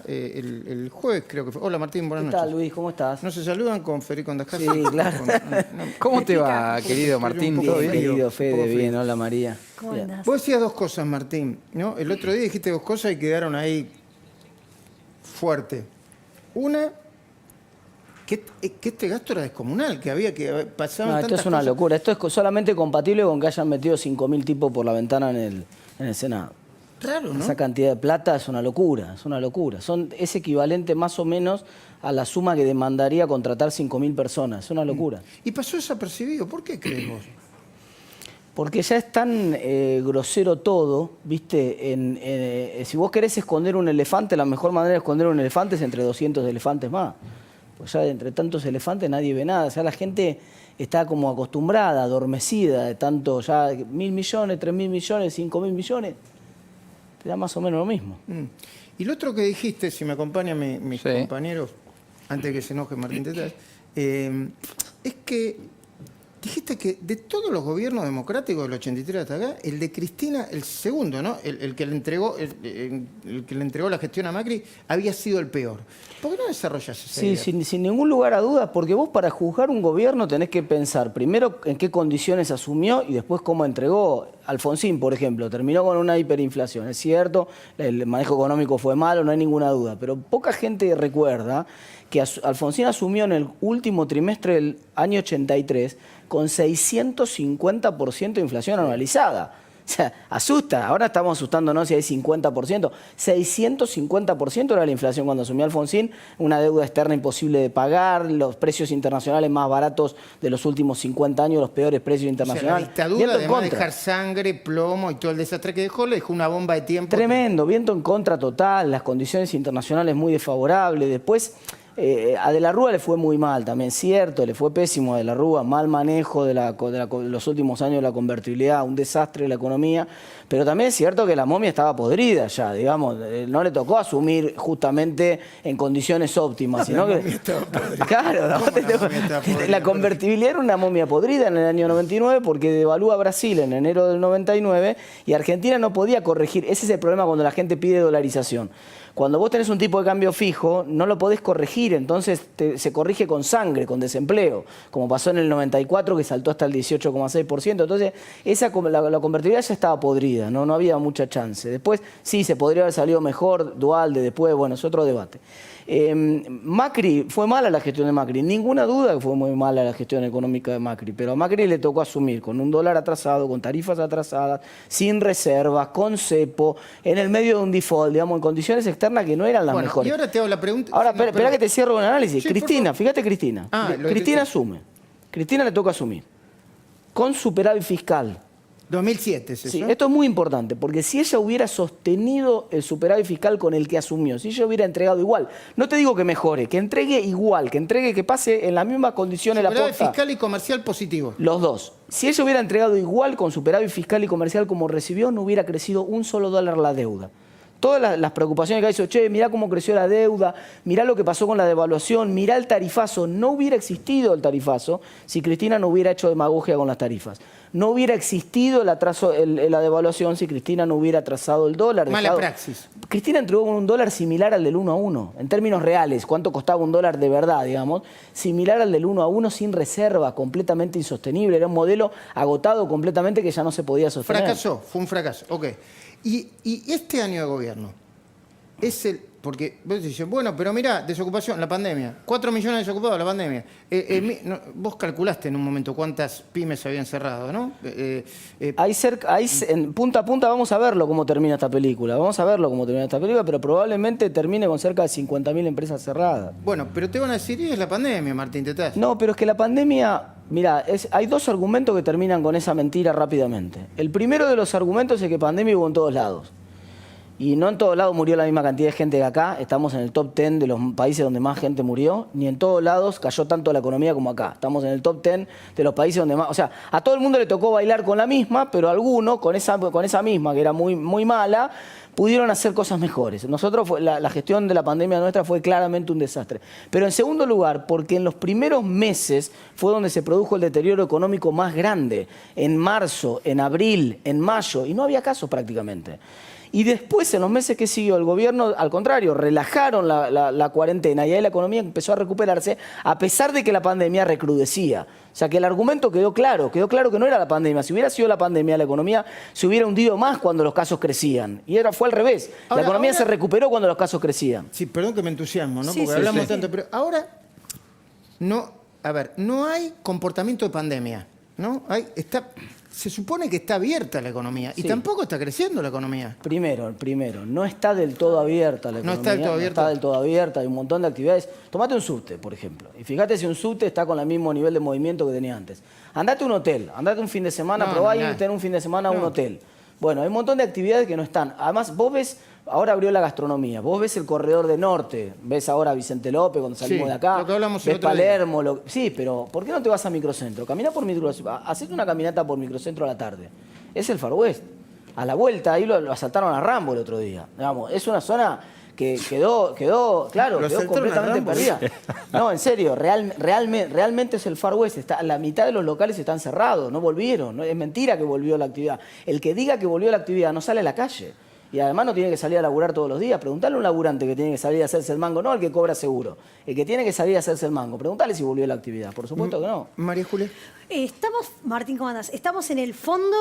el jueves, creo que fue. Hola Martín, buenas noches. ¿Qué tal, Luis? ¿Cómo estás? ¿No se saludan con Federico Andajás? Sí, claro. ¿Cómo te va, querido Martín? un Bien, poco frío, querido un Fede, poco frío. bien. Hola, María. ¿Cómo Bien. andás? Vos decías dos cosas, Martín, ¿no? El otro día dijiste dos cosas y quedaron ahí fuerte. Una, que este gasto era descomunal, que había que pasar No, esto es una locura. Esto es solamente compatible con que hayan metido 5.000 tipos por la ventana en el Senado. Raro, ¿no? Esa cantidad de plata es una locura, es una locura. Es equivalente más o menos a la suma que demandaría contratar 5.000 personas. Es una locura. Y pasó desapercibido. ¿Por qué crees vos? Porque ya es tan grosero todo, ¿viste? Si vos querés esconder un elefante, la mejor manera de esconder un elefante es entre 200 elefantes más. Pues ya entre tantos elefantes nadie ve nada. O sea, la gente está como acostumbrada, adormecida de tanto, ya 1.000 millones, 3.000 millones, 5.000 millones. Te da más o menos lo mismo. Y lo otro que dijiste, si me acompañan mis Sí. compañeros, antes de que se enoje Martín Tetaz, es que dijiste que de todos los gobiernos democráticos del 83 hasta acá, el de Cristina, el segundo, ¿no? El que le entregó, el que le entregó la gestión a Macri, había sido el peor. ¿Por qué no desarrollas esa Sí, idea? sin ningún lugar a dudas, porque vos para juzgar un gobierno tenés que pensar primero en qué condiciones asumió y después cómo entregó. Alfonsín, por ejemplo, terminó con una hiperinflación. Es cierto, el manejo económico fue malo, no hay ninguna duda, pero poca gente recuerda que Alfonsín asumió en el último trimestre del año 83 con 650% de inflación anualizada. O sea, asusta. Ahora estamos asustándonos si hay 50%. 650% era la inflación cuando asumió Alfonsín, una deuda externa imposible de pagar, los precios internacionales más baratos de los últimos 50 años, los peores precios O sea, la internacionales. dictadura, Viento en además de contra. dejar sangre, plomo y todo el desastre que dejó, le dejó una bomba de tiempo. Tremendo, viento en contra total, las condiciones internacionales muy desfavorables. Después, a De la Rúa le fue muy mal también, cierto, le fue pésimo a De la Rúa, mal manejo de los últimos años de la convertibilidad, un desastre de la economía, pero también es cierto que la momia estaba podrida ya, digamos, no le tocó asumir justamente en condiciones óptimas, sino que... Claro, la convertibilidad era una momia podrida en el año 99 porque devalúa Brasil en enero del 99 y Argentina no podía corregir. Ese es el problema cuando la gente pide dolarización. Cuando vos tenés un tipo de cambio fijo, no lo podés corregir, entonces se corrige con sangre, con desempleo, como pasó en el 94 que saltó hasta el 18,6%. Entonces, la convertibilidad ya estaba podrida, no había mucha chance. Después, sí, se podría haber salido mejor, Duhalde, después, bueno, es otro debate. Macri, fue mala la gestión de Macri, ninguna duda que fue muy mala la gestión económica de Macri, pero a Macri le tocó asumir con un dólar atrasado, con tarifas atrasadas, sin reservas, con cepo, en el medio de un default, digamos, en condiciones externas que no eran las mejores. Y ahora te hago la pregunta. Ahora, No, espera que te cierro un análisis. Sí, Cristina, fíjate Cristina. Cristina asume. Cristina le toca asumir. Con superávit fiscal. 2007 es eso. Sí, esto es muy importante, porque si ella hubiera sostenido el superávit fiscal con el que asumió, si ella hubiera entregado igual, no te digo que mejore, que entregue igual, que pase en las mismas condiciones la Superávit posta. fiscal y comercial positivo. Los dos. Si ella hubiera entregado igual con superávit fiscal y comercial como recibió, no hubiera crecido un solo dólar la deuda. Todas las preocupaciones que ha dicho, che, mirá cómo creció la deuda, mirá lo que pasó con la devaluación, mirá el tarifazo. No hubiera existido el tarifazo si Cristina no hubiera hecho demagogia con las tarifas. No hubiera existido el atraso, la devaluación si Cristina no hubiera atrasado el dólar. Mala praxis. Cristina entregó con un dólar similar al del 1 a 1, en términos reales, cuánto costaba un dólar de verdad, digamos, similar al del 1 a 1 sin reserva, completamente insostenible. Era un modelo agotado completamente que ya no se podía sostener. Fracasó, fue un fracaso. Ok. Y este año de gobierno es el... Porque vos decís, bueno, pero mirá, desocupación, la pandemia. 4 millones de desocupados, la pandemia. Vos calculaste en un momento cuántas pymes se habían cerrado, ¿no? En punta a punta vamos a verlo cómo termina esta película. Vamos a verlo cómo termina esta película, pero probablemente termine con cerca de 50.000 empresas cerradas. Bueno, pero te van a decir, y es la pandemia, Martín Tetaz. No, pero es que la pandemia... Mira, hay dos argumentos que terminan con esa mentira rápidamente. El primero de los argumentos es que pandemia hubo en todos lados. Y no en todos lados murió la misma cantidad de gente que acá. Estamos en el top 10 de los países donde más gente murió. Ni en todos lados cayó tanto la economía como acá. Estamos en el top 10 de los países donde más... O sea, a todo el mundo le tocó bailar con la misma, pero a algunos, con esa misma, que era muy, muy mala, pudieron hacer cosas mejores. Nosotros, la gestión de la pandemia nuestra fue claramente un desastre. Pero en segundo lugar, porque en los primeros meses fue donde se produjo el deterioro económico más grande. En marzo, en abril, en mayo, y no había casos prácticamente. Y después, en los meses que siguió, el gobierno, al contrario, relajaron la cuarentena y ahí la economía empezó a recuperarse, a pesar de que la pandemia recrudecía. O sea, que el argumento quedó claro que no era la pandemia. Si hubiera sido la pandemia, la economía se hubiera hundido más cuando los casos crecían. Y fue al revés. Ahora, la economía se recuperó cuando los casos crecían. Sí, perdón que me entusiasmo, ¿no? Sí, Porque sí, hablamos sí. tanto, pero ahora no hay comportamiento de pandemia, ¿no? Se supone que está abierta la economía y Sí. tampoco está creciendo la economía. Primero, no está del todo abierta la No economía. está del todo abierta. No está del todo abierta, hay un montón de actividades. Tomate un subte, por ejemplo, y fíjate si un subte está con el mismo nivel de movimiento que tenía antes. Andate a un hotel, andate un fin de semana, No, probá no, nada. irte en un fin de semana a un No. hotel. Bueno, hay un montón de actividades que no están. Además, vos ves, ahora abrió la gastronomía, vos ves el corredor de norte, ves ahora a Vicente López cuando salimos Sí, de acá, lo que hablamos el ves otro día. Palermo, sí, pero ¿por qué no te vas a Microcentro? Camina por Microcentro, hacete una caminata por Microcentro a la tarde. Es el Far West. A la vuelta, ahí lo asaltaron a Rambo el otro día. Digamos, es una zona que quedó Lo asaltaron a completamente Rambo. perdida. No, en serio, realmente es el Far West. La mitad de los locales están cerrados, no volvieron. Es mentira que volvió la actividad. El que diga que volvió la actividad no sale a la calle. Y además no tiene que salir a laburar todos los días. Preguntale a un laburante que tiene que salir a hacerse el mango, no al que cobra seguro. El que tiene que salir a hacerse el mango. Preguntale si volvió la actividad. Por supuesto que no. María Julia. Martín, ¿cómo andás? ¿Estamos en el fondo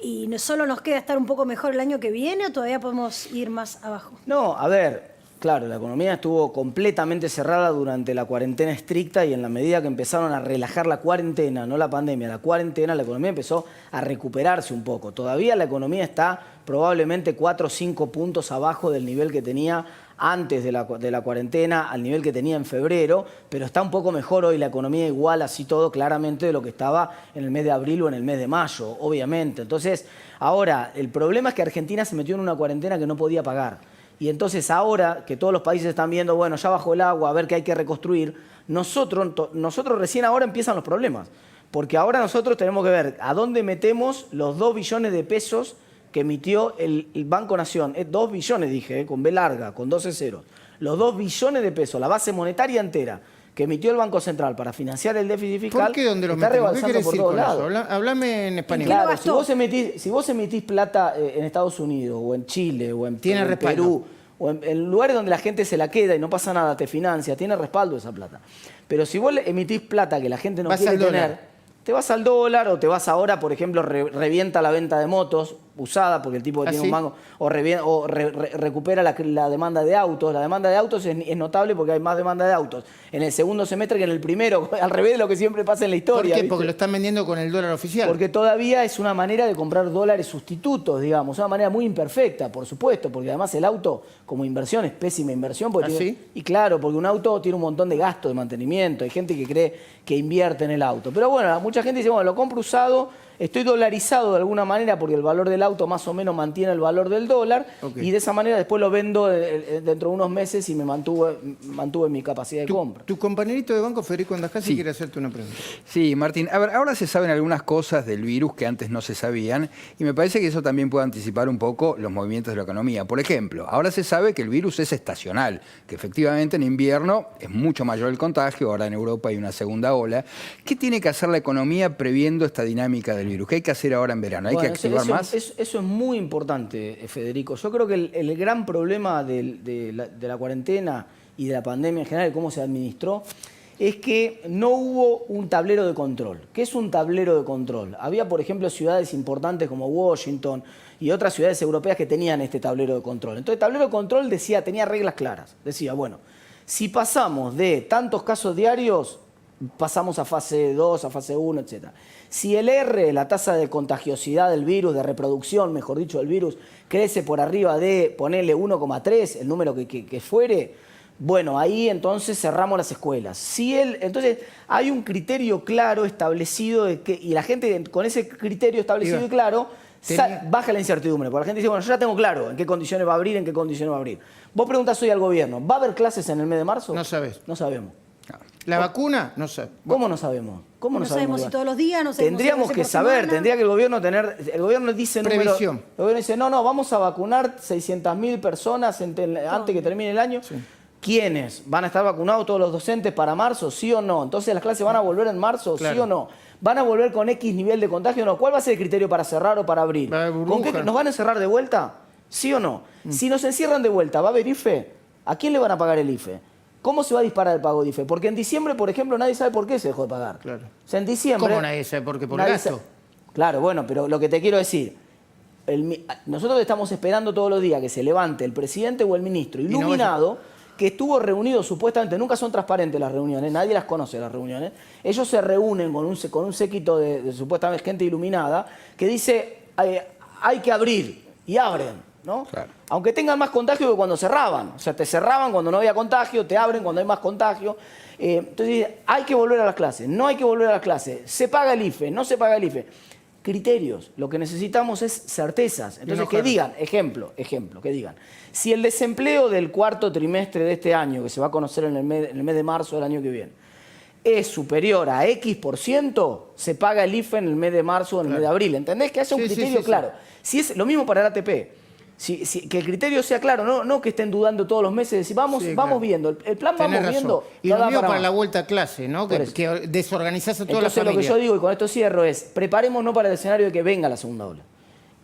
y solo nos queda estar un poco mejor el año que viene o todavía podemos ir más abajo? No, a ver, claro, la economía estuvo completamente cerrada durante la cuarentena estricta y en la medida que empezaron a relajar la cuarentena, no la pandemia, la cuarentena, la economía empezó a recuperarse un poco. Todavía la economía está probablemente 4 o 5 puntos abajo del nivel que tenía antes de la cuarentena, al nivel que tenía en febrero, pero está un poco mejor hoy la economía igual, así todo, claramente de lo que estaba en el mes de abril o en el mes de mayo, obviamente. Entonces, ahora, el problema es que Argentina se metió en una cuarentena que no podía pagar. Y entonces ahora que todos los países están viendo, bueno, ya bajó el agua, a ver qué hay que reconstruir, nosotros recién ahora empiezan los problemas. Porque ahora nosotros tenemos que ver a dónde metemos los 2 billones de pesos que emitió el Banco Nación. 2 billones, dije, con B larga, con 12 ceros. Los 2 billones de pesos, la base monetaria entera, que emitió el Banco Central para financiar el déficit fiscal, ¿Por qué dónde lo está metemos? ¿Qué rebalsando querés por decir todos con lados. eso? Háblame en español. ¿Qué lo Claro, gastó? si vos emitís plata en Estados Unidos, o en Chile, o en Tiene respaldo. Perú, o en lugares donde la gente se la queda y no pasa nada, te financia, tiene respaldo esa plata. Pero si vos le emitís plata que la gente no Vas quiere al dólar. tener, te vas al dólar o te vas ahora, por ejemplo, revienta la venta de motos usada porque el tipo ¿Ah, tiene sí? un mango, o recupera la demanda de autos. La demanda de autos es notable porque hay más demanda de autos en el segundo semestre que en el primero, al revés de lo que siempre pasa en la ¿Por historia. qué? ¿viste? Porque lo están vendiendo con el dólar oficial. Porque todavía es una manera de comprar dólares sustitutos, digamos, una manera muy imperfecta, por supuesto, porque además el auto como inversión es pésima inversión. Porque ¿Ah, tiene- sí? Y claro, porque un auto tiene un montón de gastos de mantenimiento, hay gente que cree que invierte en el auto. Pero bueno, mucha gente dice, bueno, lo compro usado, estoy dolarizado de alguna manera porque el valor del auto más o menos mantiene el valor del dólar Ok. y de esa manera después lo vendo dentro de unos meses y me mantuve mi capacidad de compra. Tu compañerito de banco, Federico Andajasi, Sí. quiere hacerte una pregunta. Sí, Martín. A ver, ahora se saben algunas cosas del virus que antes no se sabían y me parece que eso también puede anticipar un poco los movimientos de la economía. Por ejemplo, ahora se sabe que el virus es estacional, que efectivamente en invierno es mucho mayor el contagio, ahora en Europa hay una segunda ola. ¿Qué tiene que hacer la economía previendo esta dinámica del virus? ¿Qué hay que hacer ahora en verano? ¿Hay que Bueno, activar más? Eso es muy importante, Federico. Yo creo que el gran problema de la cuarentena y de la pandemia en general, cómo se administró, es que no hubo un tablero de control. ¿Qué es un tablero de control? Había, por ejemplo, ciudades importantes como Washington y otras ciudades europeas que tenían este tablero de control. Entonces, el tablero de control tenía reglas claras. Decía, bueno, si pasamos de tantos casos diarios, pasamos a fase 2, a fase 1, etc. Si el R, la tasa de contagiosidad del virus, de reproducción, mejor dicho, del virus, crece por arriba de, ponerle 1,3, el número que fuere, bueno, ahí entonces cerramos las escuelas. Entonces hay un criterio claro establecido y la gente con ese criterio establecido Iba, y claro tenía- baja la incertidumbre. Porque la gente dice, bueno, yo ya tengo claro en qué condiciones va a abrir, en qué condiciones va a abrir. Vos preguntás hoy al gobierno, ¿va a haber clases en el mes de marzo? No sabés. No sabemos. ¿La vacuna? No sé. ¿Cómo no sabemos? ¿Cómo No sabemos si igual? todos los días, no sabemos si Tendríamos veces que por saber, semana. tendría que el gobierno dice Previsión. El gobierno dice, no, vamos a vacunar 600.000 personas antes que termine el año. ¿Quiénes? ¿Van a estar vacunados todos los docentes para marzo? ¿Sí o no? Entonces las clases van a volver en marzo, ¿sí Claro. o no? ¿Van a volver con X nivel de contagio o no? ¿Cuál va a ser el criterio para cerrar o para abrir? Va a haber ¿Con qué burbuja. nos van a encerrar de vuelta? ¿Sí o no? Si nos encierran de vuelta, ¿va a haber IFE? ¿A quién le van a pagar el IFE? ¿Cómo se va a disparar el pago de IFE? Porque en diciembre, por ejemplo, nadie sabe por qué se dejó de pagar. Claro. O sea, en diciembre... ¿Cómo nadie sabe por qué? Por nadie gasto. sabe. Claro, bueno, pero lo que te quiero decir, nosotros estamos esperando todos los días que se levante el presidente o el ministro no iluminado, que estuvo reunido supuestamente, nunca son transparentes las reuniones, nadie las conoce las reuniones, ellos se reúnen con un séquito de supuestamente gente iluminada que dice hay que abrir y abren, ¿no? Claro. Aunque tengan más contagio que cuando cerraban, o sea, te cerraban cuando no había contagio, te abren cuando hay más contagio. Entonces hay que volver a las clases, no hay que volver a las clases, se paga el IFE, no se paga el IFE. Criterios, lo que necesitamos es certezas. Entonces, que digan, ejemplo, que digan, si el desempleo del cuarto trimestre de este año, que se va a conocer en el mes de marzo del año que viene, es superior a X%, se paga el IFE en el mes de marzo o en el mes de abril. ¿Entendés? Que haya un criterio claro. Si es lo mismo para el ATP. Que el criterio sea claro, no que estén dudando todos los meses, decir, vamos viendo, el plan Tenés vamos razón. viendo. Y no lo da mismo para más. la vuelta a clase, ¿no? Que desorganizás a toda la Entonces, familia. lo que yo digo, y con esto cierro, es preparémonos para el escenario de que venga la segunda ola.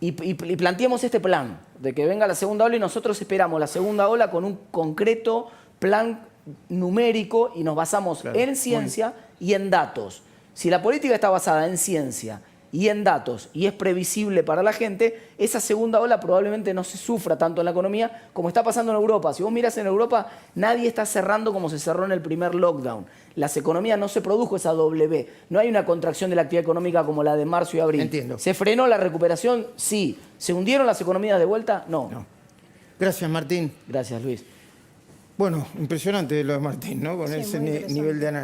Y planteemos este plan de que venga la segunda ola y nosotros esperamos la segunda ola con un concreto plan numérico y nos basamos en ciencia y en datos. Si la política está basada en ciencia y en datos y es previsible para la gente, esa segunda ola probablemente no se sufra tanto en la economía como está pasando en Europa. Si vos miras en Europa, nadie está cerrando como se cerró en el primer lockdown. Las economías no se produjo esa W. No hay una contracción de la actividad económica como la de marzo y abril. Entiendo. ¿Se frenó la recuperación? Sí. ¿Se hundieron las economías de vuelta? No. Gracias, Martín. Gracias, Luis. Bueno, impresionante lo de Martín, ¿no? Con Sí, ese muy interesante. nivel de análisis.